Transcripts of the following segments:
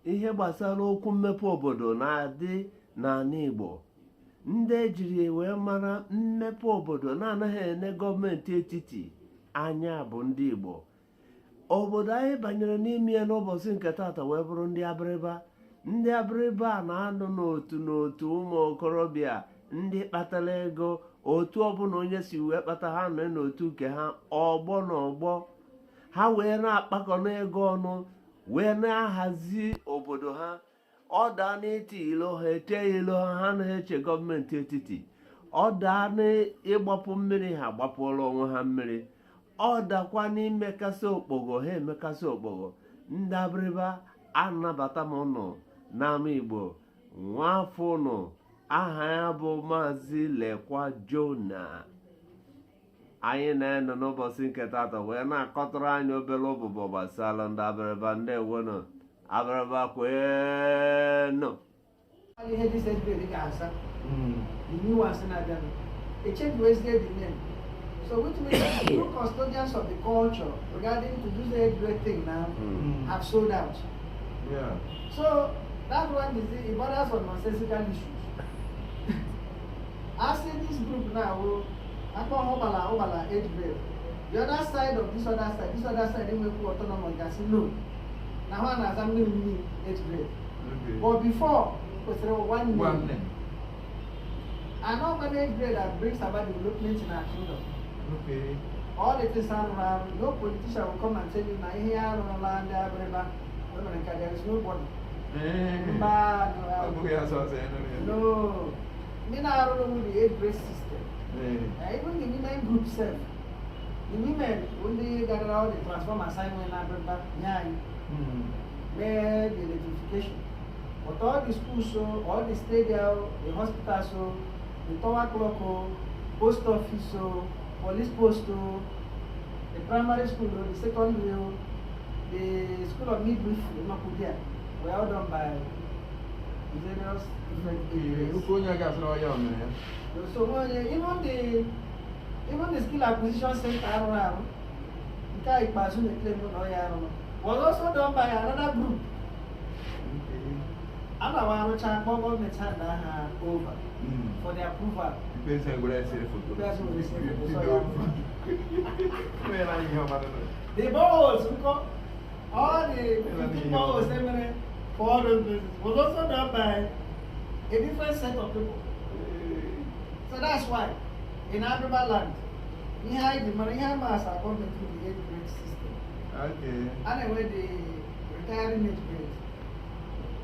ihe gbasara okwu mmepe obodo na-adị n'ala Igbo. Ndị ejiri wee mara mmepe obodo na-anaghị ene gọọmenti etiti anya bụ ndị Igbo. Obodo anyị banyere n'ime ya n'ụbọchị nke taata wee bụrụ ndị abịrịba. Ndị abịrịba a na-anọ n'otu ụmụ okorobịa ndị kpatara ego, otu ọbụla onye si wee kpata ha nọ n'otu nke ha, ọgbọ na ọgbọ ha wee na-akpakọ n'ego ọnụ wee na-ahazi obodo ha. Ọ daa n'iti ilo ha ete ilo ha na-eche gọọmenti etiti. Ọ daa n'ịgbapụ mmiri ha gbapụọla onwe ha mmiri. Ọ dakwa n'imekasị okpogo ha emekasị okpogo. Ndị abịrịba anabata m ụnụ n'ama Igbo. Nwafọ ụnụ aha ya bụ Maazị Lekwa Jona. Anyị na-enọ n'ụbọchị nke taata wee na-akọtụrụ anyị obere ụbụbọ gbasara ndị abịrịba. Ndewonụ abịrịba kweenụ. Ihe dị celebrate ga-asa the new ones na Ghana. A change was there the name. So which means the true custodians of the culture regarding to do the great thing now have sold out. Yeah. So that one is it borders on nonsensical issues. I see this group now, I call Obala age grade. The other side of this other side, they will put autonomous gas. No. Now one has only age grade. Okay. But before, was there one name. I know one age grade that brings about development in our kingdom. Okay. All the things around, no politician will come and tell you, now here on land, there is nobody. No. Me now I don't know the age grade system. Even the women group self. The women, when they gather out, they transform assignment and where the electrification. But all the schools, all the stadium, the hospitals, the tower clock, post office, police post, the primary school, the secondary, the school of midwifery, were all done by various different areas. So even the skill acquisition center around, was also done by another group. And our government hand over for the approval. The balls, all the balls, for all those places, was also done by a different set of people. So that's why in Ababa land, we had the Mariana Mass according to the age grade system. Okay. And where the retiring age grade,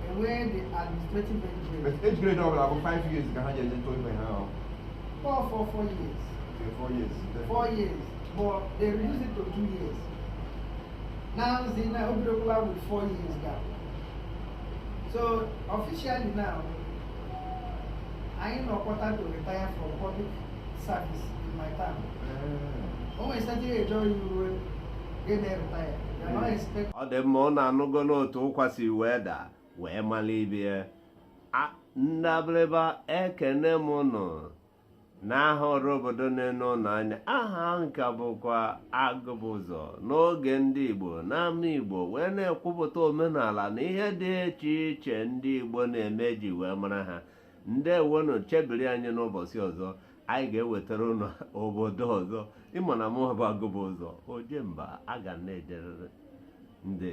and where the administrative age grade. But age grade over about 5 years, you can have your now. 4 years. Okay, 4 years. 4 years. But they reduced it to 2 years. Now the obodo with 4 years gap. So officially now, I am not quarter to retire from public service in my time. When I started enjoying you, get there retire. You are not expecting. Ọ dị mma ọ na-anụgo n'otu ụkwasị wee daa wee mara ibie. Ndị abịrịba ekene m ụnụ n'aha ọrụ obodo na-eno n'anya. Aha nka bụkwa Agụbụzọ n'oge ndị Igbo n'ama Igbo wee na-ekwupụta omenala na ihe dị iche iche ndị Igbo na-eme ji wee mara ha. Ndewonụ, chebiri anyị n'ụbọchị ọzọ anyị ga-ewetara ụnụ obodo ọzọ. Ịma na mụ bụ Agụbụzọ Ojemba aga na-ejere ndị